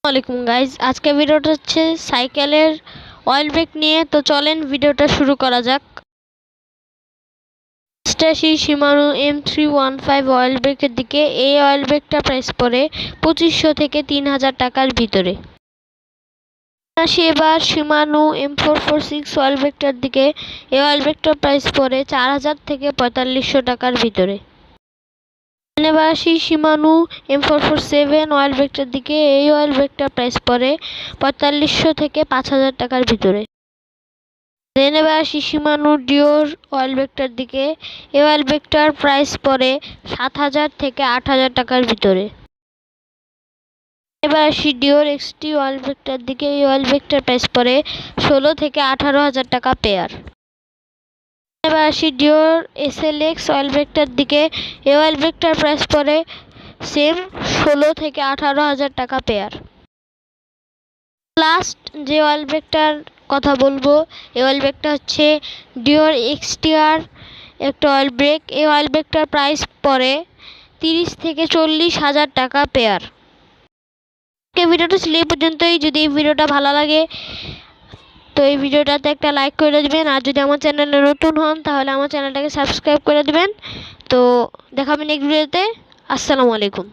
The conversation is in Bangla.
আসসালামাইকুম গাইজ, আজকে ভিডিওটা হচ্ছে সাইকেলের অয়েল ব্রেক নিয়ে। তো চলেন ভিডিওটা শুরু করা যাক। শিমানো M315 অয়েল ব্রেকের দিকে। এই অয়েল ব্রেকটা প্রাইস পড়ে 2500 থেকে 3000 টাকার ভিতরে। আসি এবার শিমানো M446 অয়েল ব্রেকটার দিকে। এই অয়েল ব্রেকটার প্রাইস পড়ে 4000 থেকে 4500 টাকার ভিতরে। এবার আসি শিমানো M447 অয়েল ব্রেকটার দিকে। এই অয়েল ব্রেকটার প্রাইস পড়ে 4500 থেকে 5000 টাকার ভিতরে। এবার আসি শিমানো ডিওর অয়েল ব্রেকটার দিকে। এই অয়েল ব্রেকটার প্রাইস পড়ে 7000 থেকে 8000 টাকার ভিতরে। এবার আসি ডিওর এক্সটি অয়েল ব্রেকটার দিকে। এই অয়েল ব্রেকটার প্রাইস পড়ে 16 থেকে 18,000 টাকা পেয়ার। এবার আসি ডিওর SLX অয়েল ব্রেকটার দিকে। এই অয়েল ব্রেকটার প্রাইস পড়ে সেম 16 থেকে 18,000 টাকা পেয়ার। লাস্ট যে অয়েল ব্রেকটার কথা বলবো, এই অয়েল ব্রেকটা হচ্ছে ডিওর XTR একটা অয়েল ব্রেক। এই অয়েল ব্রেকটার প্রাইস পড়ে 30 থেকে 40,000 টাকা পেয়ার। ভিডিওটা ছিল এই পর্যন্তই। যদি এই ভিডিওটা ভালো লাগে তো এই ভিডিওটাতে একটা লাইক করে দেবেন, আর যদি আমার চ্যানেলে নতুন হন তাহলে আমার চ্যানেলটাকে সাবস্ক্রাইব করে দেবেন। তো দেখাবেন নেক্সট ভিডিওতে। আসসালামু আলাইকুম।